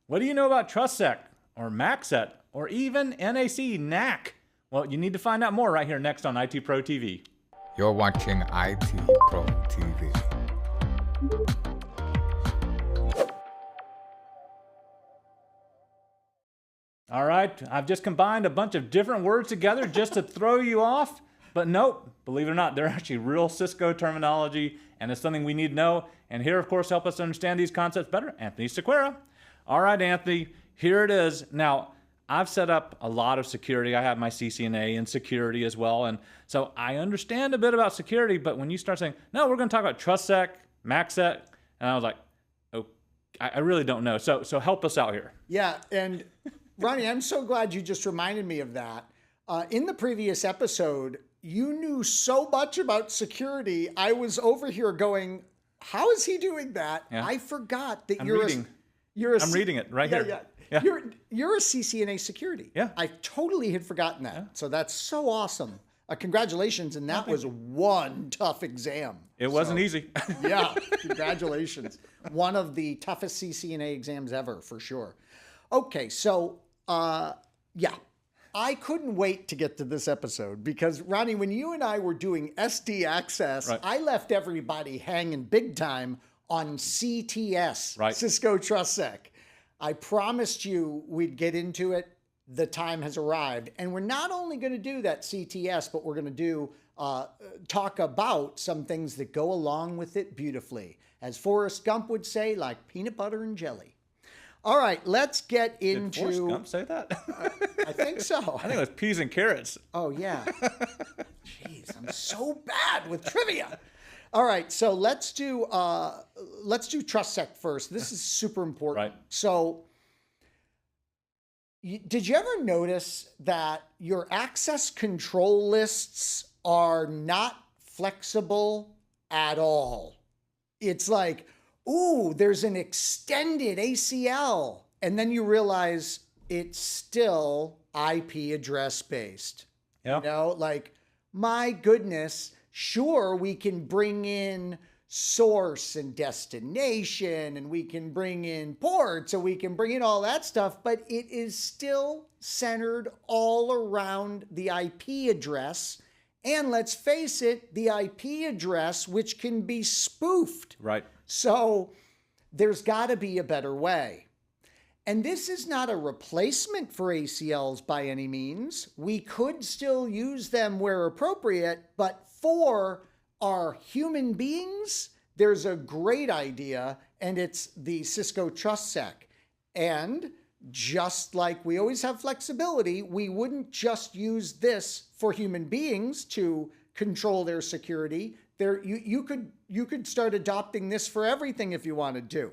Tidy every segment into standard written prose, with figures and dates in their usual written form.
What do you know about TrustSec or MACsec or even NAC? Well, you need to find out more right here next on IT Pro TV. You're watching IT Pro TV. All right, I've just combined a bunch of different words together just to throw you off, but nope, believe it or not, they're actually real Cisco terminology, and it's something we need to know. And here, of course, help us understand these concepts better, Anthony Sequeira. All right, Anthony, here it is. Now, I've set up a lot of security. I have my CCNA in security as well, and so I understand a bit about security, but when you start saying, no, we're gonna talk about TrustSec, MACsec, and I was like, oh, I really don't know. So help us out here. Yeah, and Ronnie, I'm so glad you just reminded me of that. In the previous episode, you knew so much about security. I was over here going, how is he doing that? Yeah. I forgot that I'm you're reading. I'm reading it right here. Yeah. You're a CCNA security. Yeah. I totally had forgotten that. Yeah. So that's so awesome. Congratulations. And that was one tough exam. It wasn't easy. Yeah. Congratulations. One of the toughest CCNA exams ever, for sure. Okay. So, yeah. I couldn't wait to get to this episode because, Ronnie, when you and I were doing SD Access, right, I left everybody hanging big time on CTS, right, Cisco TrustSec. I promised you we'd get into it. The time has arrived. And we're not only going to do that CTS, but we're going to do talk about some things that go along with it beautifully. As Forrest Gump would say, like peanut butter and jelly. All right, let's get into... Did Forrest Gump say that? I think so. I think it was peas and carrots. Oh, yeah. Jeez, I'm so bad with trivia. All right, so let's do TrustSec first. This is super important. Right. So did you ever notice that your access control lists are not flexible at all? It's like, ooh, there's an extended ACL. And then you realize it's still IP address based. Yeah. You know, like, my goodness, sure, we can bring in source and destination, and we can bring in ports, and we can bring in all that stuff, but it is still centered all around the IP address. And let's face it, the IP address, which can be spoofed. Right. So there's got to be a better way. And this is not a replacement for ACLs by any means. We could still use them where appropriate, but for our human beings, there's a great idea, and it's the Cisco TrustSec. And just like we always have flexibility, we wouldn't just use this for human beings to control their security. You could start adopting this for everything if you wanted to.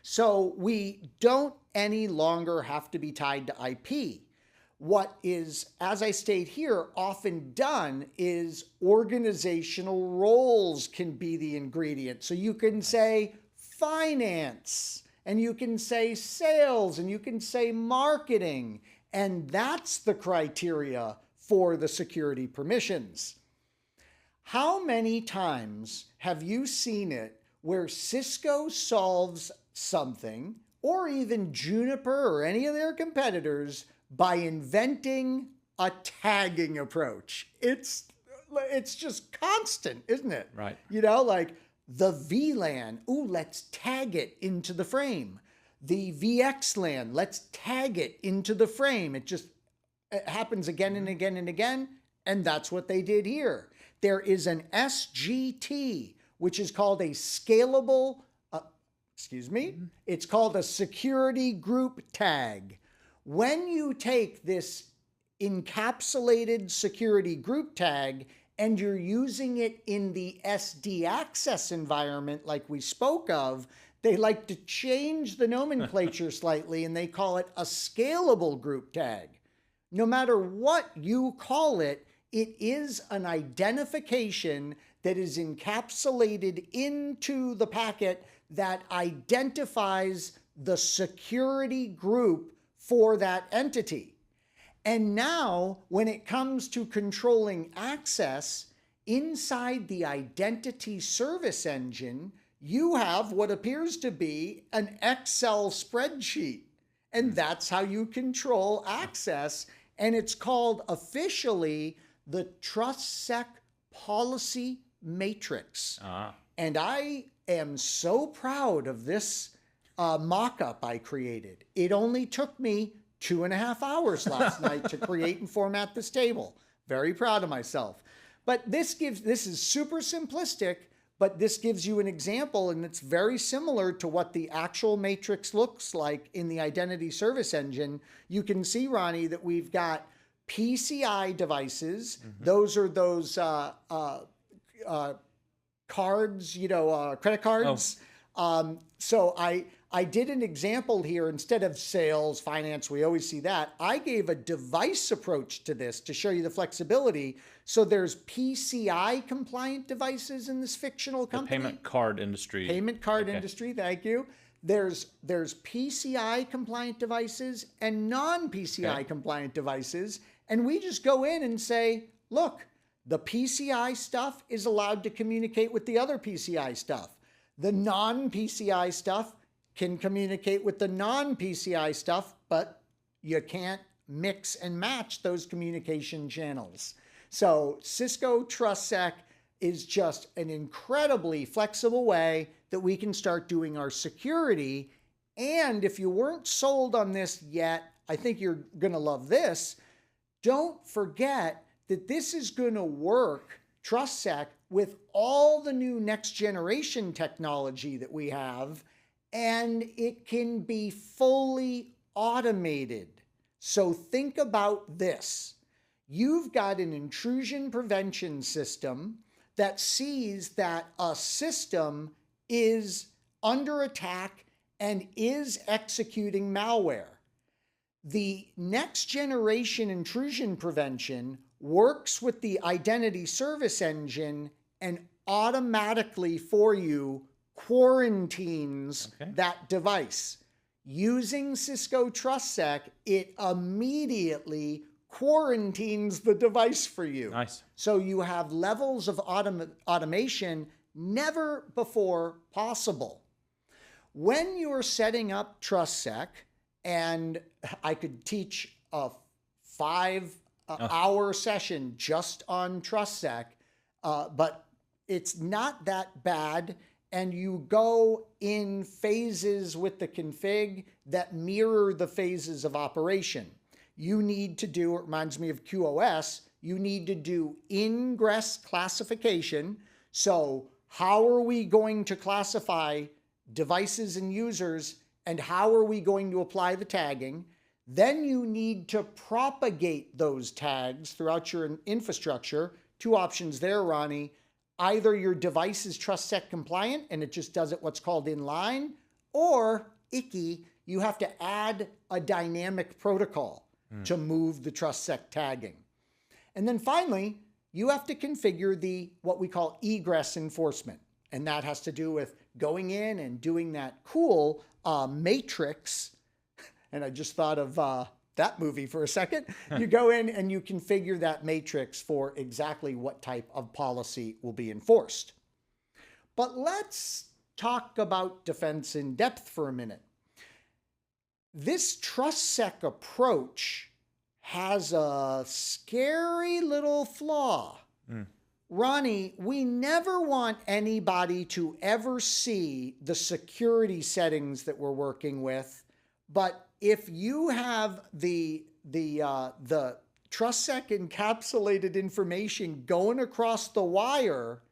So we don't any longer have to be tied to IP. What is, as I state here, often done is organizational roles can be the ingredient. So you can say finance, and you can say sales, and you can say marketing, and that's the criteria for the security permissions. How many times have you seen it where Cisco solves something, or even Juniper or any of their competitors, by inventing a tagging approach? It's just constant, isn't it? Right. You know, like the VLAN, ooh, let's tag it into the frame. The VXLAN, let's tag it into the frame. It happens again and again and again, and that's what they did here. There is an SGT, which is called a scalable, it's called a security group tag. When you take this encapsulated security group tag and you're using it in the SD Access environment like we spoke of, they like to change the nomenclature slightly, and they call it a scalable group tag. No matter what you call it, it is an identification that is encapsulated into the packet that identifies the security group for that entity. And now, when it comes to controlling access inside the identity service engine, you have what appears to be an Excel spreadsheet. And that's how you control access. And it's called officially the TrustSec Policy Matrix. And I am so proud of this mock-up I created. It only took me 2.5 hours last night to create and format this table. Very proud of myself. But this is super simplistic, but this gives you an example, and it's very similar to what the actual matrix looks like in the Identity Service Engine. You can see, Ronnie, that we've got PCI devices. Those are those cards, credit cards. So I did an example here. Instead of sales, finance, we always see that. I gave a device approach to this to show you the flexibility. So there's PCI compliant devices in this fictional company. The payment card industry. Payment card industry, thank you. There's PCI compliant devices and non-PCI compliant devices. And we just go in and say, look, the PCI stuff is allowed to communicate with the other PCI stuff. The non-PCI stuff can communicate with the non-PCI stuff, but you can't mix and match those communication channels. So Cisco TrustSec is just an incredibly flexible way that we can start doing our security. And if you weren't sold on this yet, I think you're going to love this. Don't forget that this is going to work, TrustSec, with all the new next generation technology that we have, and it can be fully automated. So think about this. You've got an intrusion prevention system that sees that a system is under attack and is executing malware. The next generation intrusion prevention works with the Identity Service Engine and automatically for you quarantines that device. Using Cisco TrustSec, it immediately quarantines the device for you. Nice. So you have levels of automation never before possible. When you're setting up TrustSec, and I could teach a 5-hour session just on TrustSec, but it's not that bad. And you go in phases with the config that mirror the phases of operation. You need to do, it reminds me of QoS, you need to do ingress classification. So how are we going to classify devices and users, and how are we going to apply the tagging? Then you need to propagate those tags throughout your infrastructure. 2 options there, Ronnie. Either your device is TrustSec compliant and it just does it what's called inline, or icky, you have to add a dynamic protocol to move the TrustSec tagging. And then finally, you have to configure what we call egress enforcement. And that has to do with going in and doing that cool matrix. And I just thought of that movie for a second. You go in and you configure that matrix for exactly what type of policy will be enforced. But let's talk about defense in depth for a minute. This TrustSec approach has a scary little flaw. Ronnie, we never want anybody to ever see the security settings that we're working with, but if you have the TrustSec encapsulated information going across the wire,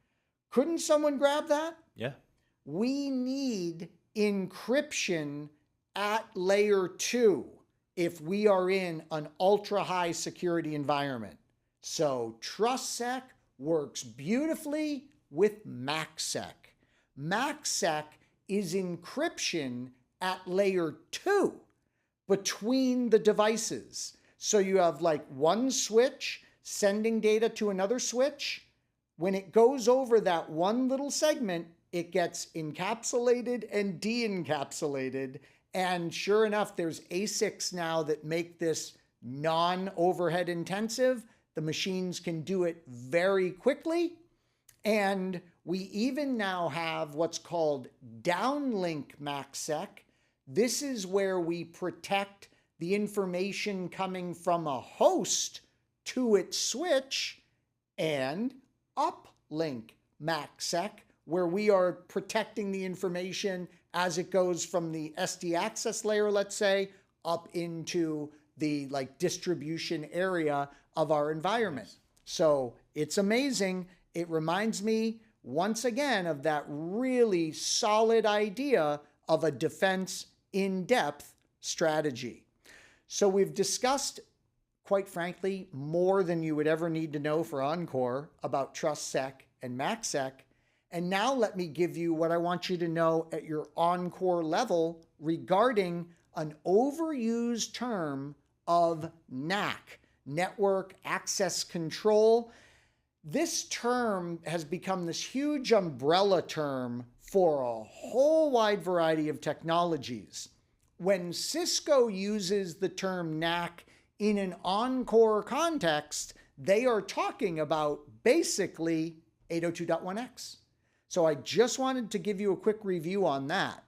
couldn't someone grab that? Yeah. We need encryption at layer 2 if we are in an ultra high security environment. So TrustSec works beautifully with MACsec. MACsec is encryption at layer 2 between the devices. So you have like one switch sending data to another switch. When it goes over that one little segment, it gets encapsulated and de-encapsulated. And sure enough, there's ASICs now that make this non-overhead intensive. The machines can do it very quickly. And we even now have what's called downlink MACsec This is where we protect the information coming from a host to its switch, and uplink MACsec, where we are protecting the information as it goes from the SD access layer, let's say, up into the distribution area of our environment. Nice. So it's amazing. It reminds me once again of that really solid idea of a defense in-depth strategy. So we've discussed, quite frankly, more than you would ever need to know for Encore about TrustSec and MACsec. And now let me give you what I want you to know at your Encore level regarding an overused term of NAC, Network Access Control. This term has become this huge umbrella term for a whole wide variety of technologies. When Cisco uses the term NAC in an Encore context, they are talking about basically 802.1x. So I just wanted to give you a quick review on that.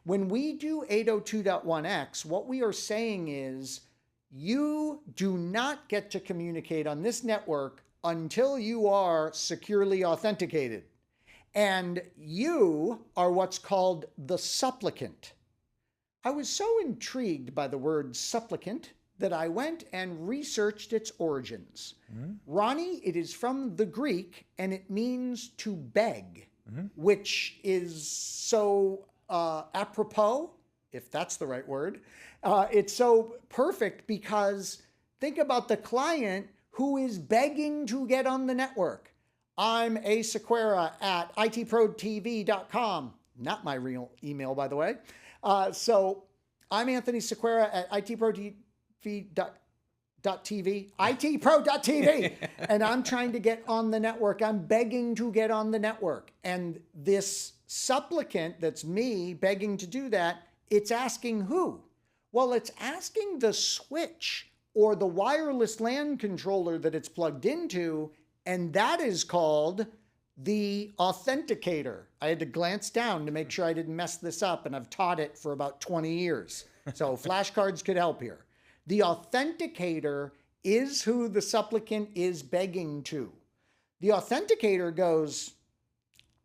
When we do 802.1x, what we are saying is you do not get to communicate on this network until you are securely authenticated. And you are what's called the supplicant. I was so intrigued by the word supplicant that I went and researched its origins. Ronnie, it is from the Greek and it means to beg, which is so apropos, if that's the right word. It's so perfect because think about the client who is begging to get on the network. I'm A. Sequeira at itprotv.com. Not my real email, by the way. So I'm Anthony Sequeira at itprotv.tv, itpro.tv, and I'm trying to get on the network. I'm begging to get on the network. And this supplicant, that's me begging to do that, it's asking who? Well, it's asking the switch or the wireless LAN controller that it's plugged into, and that is called the authenticator. I had to glance down to make sure I didn't mess this up, and I've taught it for about 20 years. So flashcards could help here. The authenticator is who the supplicant is begging to. The authenticator goes,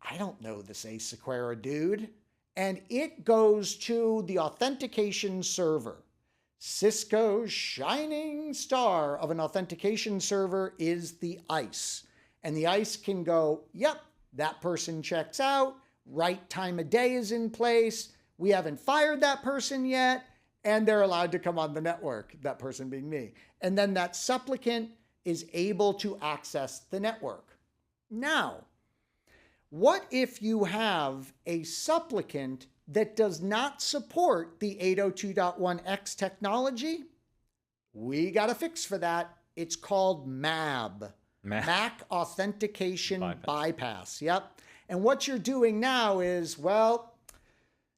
I don't know this A. Sequeira dude. And it goes to the authentication server. Cisco's shining star of an authentication server is the ICE. And the ICE can go, yep, that person checks out, right time of day is in place, we haven't fired that person yet, and they're allowed to come on the network, that person being me. And then that supplicant is able to access the network. Now, what if you have a supplicant that does not support the 802.1x technology? We got a fix for that. It's called MAB. MAC Authentication Bypass. Yep. And what you're doing now is, well,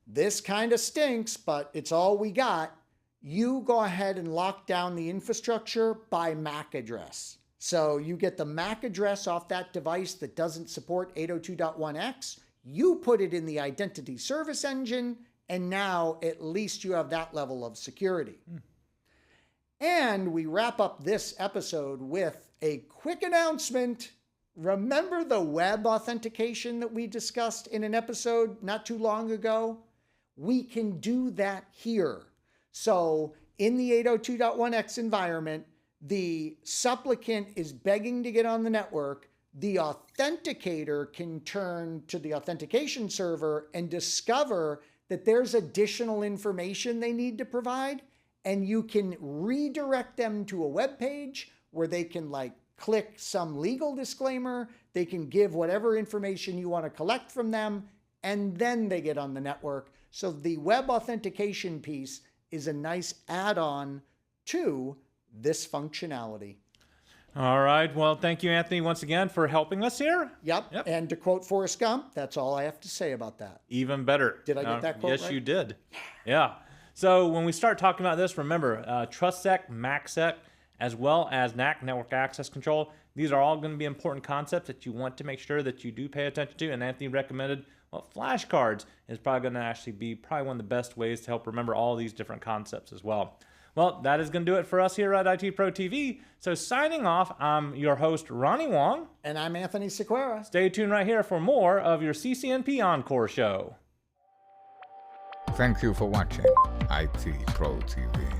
this kind of stinks, but it's all we got. You go ahead and lock down the infrastructure by MAC address. So you get the MAC address off that device that doesn't support 802.1x. You put it in the identity service engine, and now at least you have that level of security. And we wrap up this episode with a quick announcement. Remember the web authentication that we discussed in an episode not too long ago? We can do that here. So in the 802.1x environment, the supplicant is begging to get on the network. The authenticator can turn to the authentication server and discover that there's additional information they need to provide, and you can redirect them to a web page where they can click some legal disclaimer, they can give whatever information you want to collect from them, and then they get on the network. So the web authentication piece is a nice add-on to this functionality. All right. Well, thank you, Anthony, once again for helping us here. Yep. And to quote Forrest Gump, that's all I have to say about that. Even better. Did I get that quote right? Yes, you did. Yeah. So when we start talking about this, remember, TrustSec, MACsec, as well as NAC, Network Access Control, these are all going to be important concepts that you want to make sure that you do pay attention to. And Anthony recommended Well, flashcards is probably going to actually be one of the best ways to help remember all these different concepts as well. Well, that is going to do it for us here at IT Pro TV. So signing off, I'm your host, Ronnie Wong. And I'm Anthony Sequeira. Stay tuned right here for more of your CCNP Encore show. Thank you for watching IT Pro TV.